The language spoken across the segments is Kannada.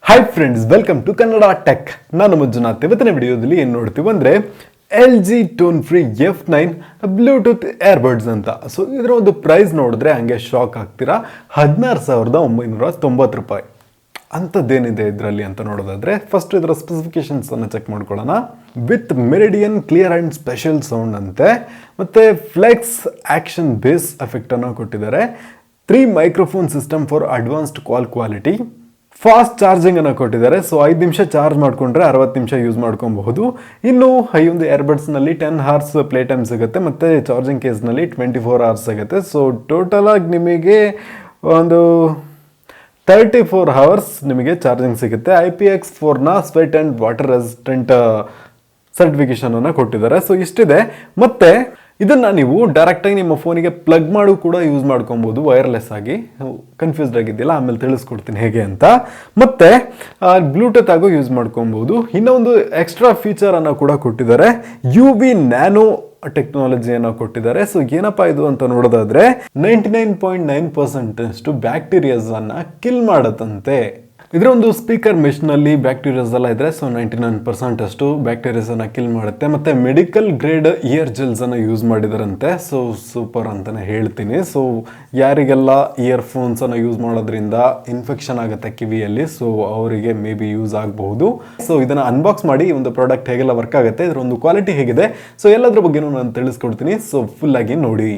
Hi friends, welcome to Kannada tech. ನಾನು ಮಂಜುನಾಥ್. ಇವತ್ತಿನ ವಿಡಿಯೋದಲ್ಲಿ ಏನು ನೋಡ್ತೀವಿ ಅಂದರೆ LG tone free F9 bluetooth earbuds ಅಂತ. ಸೊ ಇದರ ಒಂದು ಪ್ರೈಸ್ ನೋಡಿದ್ರೆ ಹಂಗೆ ಶಾಕ್ ಆಗ್ತೀರಾ. 16,990 ರೂಪಾಯಿ. ಅಂಥದ್ದೇನಿದೆ ಇದರಲ್ಲಿ ಅಂತ ನೋಡೋದಾದ್ರೆ ಫಸ್ಟ್ ಇದರ ಸ್ಪೆಸಿಫಿಕೇಶನ್ಸ್ ಅನ್ನು ಚೆಕ್ ಮಾಡ್ಕೊಳ್ಳೋಣ. With meridian clear and special sound ಅಂತೆ, ಮತ್ತು ಫ್ಲೆಕ್ಸ್ ಆಕ್ಷನ್ ಬೇಸ್ ಎಫೆಕ್ಟ್ ಅನ್ನು ಕೊಟ್ಟಿದ್ದಾರೆ. 3 microphone system for advanced call quality. Fast charging ಅನ್ನು ಕೊಟ್ಟಿದ್ದಾರೆ. ಸೊ 5 ನಿಮಿಷ ಚಾರ್ಜ್ ಮಾಡಿಕೊಂಡ್ರೆ 60 ನಿಮಿಷ ಯೂಸ್ ಮಾಡ್ಕೊಬಹುದು. ಇನ್ನು ಈ ಒಂದು ಏರ್ಬಡ್ಸ್ನಲ್ಲಿ 10 hours ಪ್ಲೇ ಟೈಮ್ ಸಿಗುತ್ತೆ, ಮತ್ತು ಚಾರ್ಜಿಂಗ್ ಕೇಸ್ನಲ್ಲಿ 24 hours ಸಿಗುತ್ತೆ. ಸೊ ಟೋಟಲ್ ಆಗಿ ನಿಮಗೆ ಒಂದು 34 hours ನಿಮಗೆ ಚಾರ್ಜಿಂಗ್ ಸಿಗುತ್ತೆ. IPX4ನ sweat and water resistant certification ಅನ್ನು ಕೊಟ್ಟಿದ್ದಾರೆ. ಸೊ ಇಷ್ಟಿದೆ. ಮತ್ತೆ ಇದನ್ನು ನೀವು ಡೈರೆಕ್ಟಾಗಿ ನಿಮ್ಮ ಫೋನಿಗೆ ಪ್ಲಗ್ ಮಾಡು ಕೂಡ ಯೂಸ್ ಮಾಡ್ಕೊಬೋದು ವೈರ್ಲೆಸ್ ಆಗಿ. ಕನ್ಫ್ಯೂಸ್ಡ್ ಆಗಿದ್ದಿಲ್ಲ, ಆಮೇಲೆ ತಿಳಿಸ್ಕೊಡ್ತೀನಿ ಹೇಗೆ ಅಂತ. ಮತ್ತೆ ಬ್ಲೂಟೂತ್ ಆಗು ಯೂಸ್ ಮಾಡ್ಕೊಬೋದು. ಇನ್ನೊಂದು ಎಕ್ಸ್ಟ್ರಾ ಫೀಚರನ್ನು ಕೂಡ ಕೊಟ್ಟಿದ್ದಾರೆ, UV ನ್ಯಾನೋ ಟೆಕ್ನಾಲಜಿಯನ್ನು ಕೊಟ್ಟಿದ್ದಾರೆ. ಸೊ ಏನಪ್ಪ ಇದು ಅಂತ ನೋಡೋದಾದ್ರೆ 99.9% ಅಷ್ಟು ಬ್ಯಾಕ್ಟೀರಿಯಾಸ್ ಅನ್ನ ಕಿಲ್ ಮಾಡತ್ತಂತೆ. ಇದರ ಒಂದು ಸ್ಪೀಕರ್ ಮೆಶ್ನಲ್ಲಿ ಬ್ಯಾಕ್ಟೀರಿಯಾಸ್ ಎಲ್ಲ ಇದ್ರೆ ಸೊ 99% ಅಷ್ಟು ಬ್ಯಾಕ್ಟೀರಿಯಾಸ್ ಅನ್ನ ಕಿಲ್ ಮಾಡುತ್ತೆ. ಮತ್ತೆ ಮೆಡಿಕಲ್ ಗ್ರೇಡ್ ಇಯರ್ ಜೆಲ್ಸ್ ಅನ್ನ ಯೂಸ್ ಮಾಡಿದಾರಂತೆ. ಸೊ ಸೂಪರ್ ಅಂತಾನೆ ಹೇಳ್ತೀನಿ. ಸೊ ಯಾರಿಗೆಲ್ಲ ಇಯರ್ಫೋನ್ಸ್ ಅನ್ನ ಯೂಸ್ ಮಾಡೋದ್ರಿಂದ ಇನ್ಫೆಕ್ಷನ್ ಆಗುತ್ತೆ ಕಿವಿಯಲ್ಲಿ, ಸೊ ಅವರಿಗೆ ಮೇ ಬಿ ಯೂಸ್ ಆಗಬಹುದು. ಸೊ ಇದನ್ನ ಅನ್ಬಾಕ್ಸ್ ಮಾಡಿ ಒಂದು ಪ್ರಾಡಕ್ಟ್ ಹೇಗೆಲ್ಲ ವರ್ಕ್ ಆಗುತ್ತೆ, ಇದರ ಒಂದು ಕ್ವಾಲಿಟಿ ಹೇಗಿದೆ, ಸೊ ಎಲ್ಲದ್ರ ಬಗ್ಗೆನೂ ನಾನು ತಿಳಿಸ್ಕೊಡ್ತೀನಿ. ಸೊ ಫುಲ್ ಆಗಿ ನೋಡಿ.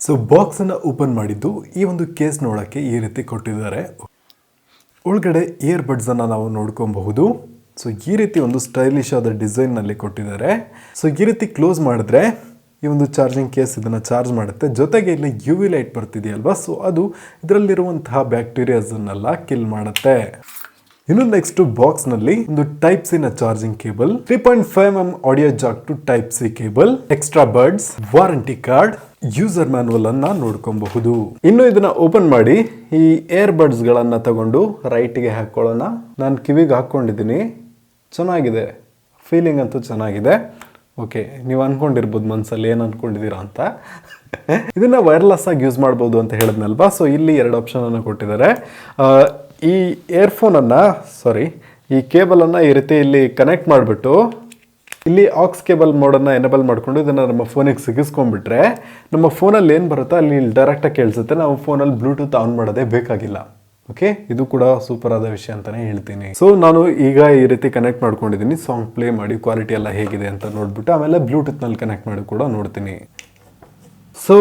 ಸೊ ಬಾಕ್ಸನ್ನು ಓಪನ್ ಮಾಡಿದ್ದು ಈ ಒಂದು ಕೇಸ್ ನೋಡೋಕ್ಕೆ ಈ ರೀತಿ ಕೊಟ್ಟಿದ್ದಾರೆ. ಒಳಗಡೆ ಇಯರ್ಬಡ್ಸನ್ನು ನಾವು ನೋಡ್ಕೊಬಹುದು. ಸೊ ಈ ರೀತಿ ಒಂದು ಸ್ಟೈಲಿಶ್ ಆದ ಡಿಸೈನ್ನಲ್ಲಿ ಕೊಟ್ಟಿದ್ದಾರೆ. ಸೊ ಈ ರೀತಿ ಕ್ಲೋಸ್ ಮಾಡಿದ್ರೆ ಈ ಒಂದು ಚಾರ್ಜಿಂಗ್ ಕೇಸ್ ಇದನ್ನು ಚಾರ್ಜ್ ಮಾಡುತ್ತೆ. ಜೊತೆಗೆ ಇಲ್ಲಿ UV ಲೈಟ್ ಬರ್ತಿದೆಯಲ್ವಾ, ಸೊ ಅದು ಇದರಲ್ಲಿರುವಂತಹ ಬ್ಯಾಕ್ಟೀರಿಯಾಸನ್ನೆಲ್ಲ ಕಿಲ್ ಮಾಡುತ್ತೆ. ಇನ್ನು ನೆಕ್ಸ್ಟ್ ಬಾಕ್ಸ್ನಲ್ಲಿ ಒಂದು ಟೈಪ್ ಸಿ ನ charging cable, 3.5mm audio jack to type C cable, extra buds, warranty card, user manual ಅನ್ನ ನೋಡ್ಕೊಬಹುದು. ಇನ್ನು ಇದನ್ನ ಓಪನ್ ಮಾಡಿ ಈ ಏರ್ ಬಡ್ಸ್ ಗಳನ್ನ ತಗೊಂಡು ರೈಟ್ಗೆ ಹಾಕೊಳ್ಳೋಣ. ನಾನು ಕಿವಿಗೆ ಹಾಕೊಂಡಿದ್ದೀನಿ, ಚೆನ್ನಾಗಿದೆ, ಫೀಲಿಂಗ್ ಅಂತೂ ಚೆನ್ನಾಗಿದೆ. ಓಕೆ, ನೀವು ಅನ್ಕೊಂಡಿರ್ಬೋದು ಮನ್ಸಲ್ಲಿ ಏನು ಅನ್ಕೊಂಡಿದ್ದೀರಾ ಅಂತ. ಇದನ್ನ ವೈರ್ಲೆಸ್ ಆಗಿ ಯೂಸ್ ಮಾಡ್ಬೋದು ಅಂತ ಹೇಳಿದ್ನಲ್ವಾ. ಸೊ ಇಲ್ಲಿ 2 ಆಪ್ಷನ್ ಅನ್ನು ಕೊಟ್ಟಿದ್ದಾರೆ. ಈ ಈ ಕೇಬಲನ್ನು ಈ ರೀತಿ ಇಲ್ಲಿ ಕನೆಕ್ಟ್ ಮಾಡಿಬಿಟ್ಟು ಇಲ್ಲಿ ಆಕ್ಸ್ ಕೇಬಲ್ ಮೋಡನ್ನು ಎನೇಬಲ್ ಮಾಡಿಕೊಂಡು ಇದನ್ನು ನಮ್ಮ ಫೋನಿಗೆ ಸಿಗಿಸ್ಕೊಂಡ್ಬಿಟ್ರೆ ನಮ್ಮ ಫೋನಲ್ಲಿ ಏನು ಬರುತ್ತೋ ಅಲ್ಲಿ ಡೈರೆಕ್ಟಾಗಿ ಕೇಳಿಸುತ್ತೆ. ನಾವು ಫೋನಲ್ಲಿ ಬ್ಲೂಟೂತ್ ಆನ್ ಮಾಡೋದೇ ಬೇಕಾಗಿಲ್ಲ. ಓಕೆ, ಇದು ಕೂಡ ಸೂಪರ್ ಆದ ವಿಷಯ ಅಂತಲೇ ಹೇಳ್ತೀನಿ. ಸೊ ನಾನು ಈಗ ಈ ರೀತಿ ಕನೆಕ್ಟ್ ಮಾಡ್ಕೊಂಡಿದ್ದೀನಿ. ಸಾಂಗ್ ಪ್ಲೇ ಮಾಡಿ ಕ್ವಾಲಿಟಿ ಎಲ್ಲ ಹೇಗಿದೆ ಅಂತ ನೋಡ್ಬಿಟ್ಟು ಆಮೇಲೆ ಬ್ಲೂಟೂತ್ನಲ್ಲಿ ಕನೆಕ್ಟ್ ಮಾಡಿ ಕೂಡ ನೋಡ್ತೀನಿ. ಸೊ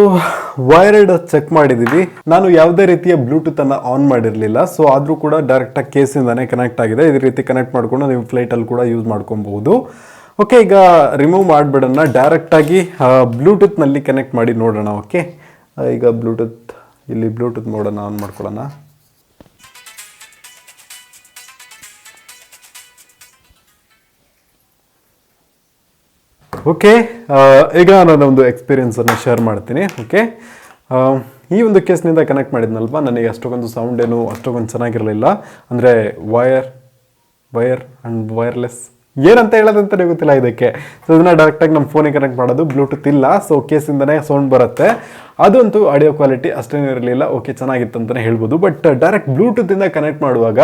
ವೈರ್ಡ್ ಚೆಕ್ ಮಾಡಿದ್ದೀವಿ. ನಾನು ಯಾವುದೇ ರೀತಿಯ ಬ್ಲೂಟೂತ್ ಅನ್ನು ಆನ್ ಮಾಡಿರಲಿಲ್ಲ. ಸೊ ಆದರೂ ಕೂಡ ಡೈರೆಕ್ಟಾಗಿ ಕೇಸಿಂದಾನೇ ಕನೆಕ್ಟ್ ಆಗಿದೆ. ಇದೇ ರೀತಿ ಕನೆಕ್ಟ್ ಮಾಡಿಕೊಂಡು ನೀವು ಫ್ಲೈಟಲ್ಲಿ ಕೂಡ ಯೂಸ್ ಮಾಡ್ಕೊಬಹುದು. ಓಕೆ, ಈಗ ರಿಮೂವ್ ಮಾಡಿಬಿಡೋಣ. ಡೈರೆಕ್ಟಾಗಿ ಬ್ಲೂಟೂತ್ನಲ್ಲಿ ಕನೆಕ್ಟ್ ಮಾಡಿ ನೋಡೋಣ. ಓಕೆ, ಈಗ ಬ್ಲೂಟೂತ್ ಮೋಡನ್ನು ಆನ್ ಮಾಡ್ಕೊಳ್ಳೋಣ. ಓಕೆ, ಈಗ ನಾನೊಂದು ಎಕ್ಸ್ಪೀರಿಯನ್ಸನ್ನು ಶೇರ್ ಮಾಡ್ತೀನಿ. ಓಕೆ, ಈ ಒಂದು ಕೇಸ್ನಿಂದ ಕನೆಕ್ಟ್ ಮಾಡಿದ್ನಲ್ವ, ನನಗೆ ಅಷ್ಟೊಂದು ಸೌಂಡ್ ಏನು ಅಷ್ಟೊಂದು ಚೆನ್ನಾಗಿರಲಿಲ್ಲ. ಅಂದರೆ ವೈರ್ ಆ್ಯಂಡ್ ವೈರ್ಲೆಸ್ ಏನಂತ ಹೇಳೋದಂತಲೇ ಗೊತ್ತಿಲ್ಲ ಇದಕ್ಕೆ. ಸೊ ಇದನ್ನು ಡೈರೆಕ್ಟಾಗಿ ನಮ್ಮ ಫೋನಿಗೆ ಕನೆಕ್ಟ್ ಮಾಡೋದು, ಬ್ಲೂಟೂತ್ ಇಲ್ಲ. ಸೊ ಕೇಸಿಂದನೇ ಸೌಂಡ್ ಬರುತ್ತೆ. ಅದಂತೂ ಆಡಿಯೋ ಕ್ವಾಲಿಟಿ ಅಷ್ಟೇನೂ ಇರಲಿಲ್ಲ. ಓಕೆ, ಚೆನ್ನಾಗಿತ್ತು ಅಂತಲೇ ಹೇಳ್ಬೋದು. ಬಟ್ ಡೈರೆಕ್ಟ್ ಬ್ಲೂಟೂತಿಂದ ಕನೆಕ್ಟ್ ಮಾಡುವಾಗ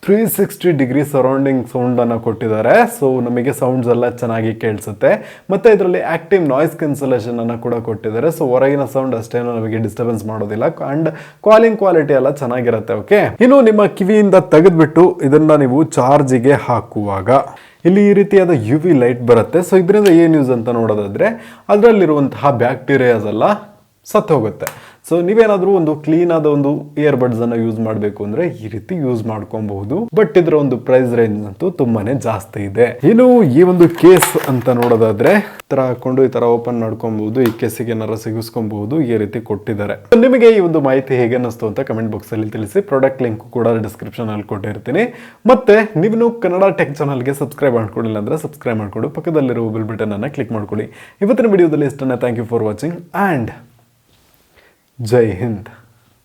360 ಡಿಗ್ರಿ ಸರೌಂಡಿಂಗ್ ಸೌಂಡನ್ನು ಕೊಟ್ಟಿದ್ದಾರೆ. ಸೊ ನಮಗೆ ಸೌಂಡ್ಸ್ ಎಲ್ಲ ಚೆನ್ನಾಗಿ ಕೇಳಿಸುತ್ತೆ. ಮತ್ತು ಇದರಲ್ಲಿ ಆಕ್ಟಿವ್ ನಾಯ್ಸ್ ಕ್ಯಾನ್ಸಲೇಷನ್ ಅನ್ನು ಕೂಡ ಕೊಟ್ಟಿದ್ದಾರೆ. ಸೊ ಹೊರಗಿನ ಸೌಂಡ್ ಅಷ್ಟೇನೂ ನಮಗೆ ಡಿಸ್ಟರ್ಬೆನ್ಸ್ ಮಾಡೋದಿಲ್ಲ. ಆ್ಯಂಡ್ ಕಾಲಿಂಗ್ ಕ್ವಾಲಿಟಿ ಎಲ್ಲ ಚೆನ್ನಾಗಿರುತ್ತೆ. ಓಕೆ, ಇನ್ನು ನಿಮ್ಮ ಕಿವಿಯಿಂದ ತೆಗೆದುಬಿಟ್ಟು ಇದನ್ನು ನೀವು ಚಾರ್ಜಿಗೆ ಹಾಕುವಾಗ ಇಲ್ಲಿ ಈ ರೀತಿಯಾದ UV ಲೈಟ್ ಬರುತ್ತೆ. ಸೊ ಇದರಿಂದ ಏನು ಯೂಸ್ ಅಂತ ನೋಡೋದಾದ್ರೆ ಅದರಲ್ಲಿರುವಂತಹ ಬ್ಯಾಕ್ಟೀರಿಯಾಸ್ ಎಲ್ಲ ಸತ್ತು ಹೋಗುತ್ತೆ. ಸೊ ನೀವೇನಾದರೂ ಒಂದು ಕ್ಲೀನ್ ಆದ ಒಂದು ಇಯರ್ಬಡ್ಸ್ ಅನ್ನು ಯೂಸ್ ಮಾಡಬೇಕು ಅಂದ್ರೆ ಈ ರೀತಿ ಯೂಸ್ ಮಾಡ್ಕೊಬಹುದು. ಬಟ್ ಇದರ ಒಂದು ಪ್ರೈಸ್ ರೇಂಜ್ ಅಂತೂ ತುಂಬಾನೇ ಜಾಸ್ತಿ ಇದೆ. ಇನ್ನು ಈ ಒಂದು ಕೇಸ್ ಅಂತ ನೋಡೋದಾದ್ರೆ ಈ ತರ ಹಾಕೊಂಡು ಈ ತರ ಓಪನ್ ಮಾಡ್ಕೊಬಹುದು. ಈ ಕೇಸಿಗೆ ಏನಾರು ಸಿಗಿಸ್ಕೊಬಹುದು. ಈ ರೀತಿ ಕೊಟ್ಟಿದ್ದಾರೆ. ನಿಮಗೆ ಈ ಒಂದು ಮಾಹಿತಿ ಹೇಗೆ ಅನ್ನಿಸ್ತು ಅಂತ ಕಮೆಂಟ್ ಬಾಕ್ಸ್ ಅಲ್ಲಿ ತಿಳಿಸಿ. ಪ್ರಾಡಕ್ಟ್ ಲಿಂಕ್ ಕೂಡ ಡಿಸ್ಕ್ರಿಪ್ಷನ್ ಅಲ್ಲಿ ಕೊಟ್ಟಿರ್ತೀನಿ. ಮತ್ತೆ ನೀವು ಕನ್ನಡ ಟೆಕ್ ಚಾನಲ್ಗೆ ಸಬ್ಸ್ಕ್ರೈಬ್ ಮಾಡ್ಕೊಂಡಿಲ್ಲ ಅಂದ್ರೆ ಸಬ್ಸ್ಕ್ರೈಬ್ ಮಾಡ್ಕೊಂಡು ಪಕ್ಕದಲ್ಲಿರುವ ಬೆಲ್ ಬಟನ್ ಅನ್ನ ಕ್ಲಿಕ್ ಮಾಡ್ಕೊಳ್ಳಿ. ಇವತ್ತಿನ ವಿಡಿಯೋದಲ್ಲಿ ಇಷ್ಟನ್ನ. Thank you for watching and ಜೈ ಹಿಂದ್.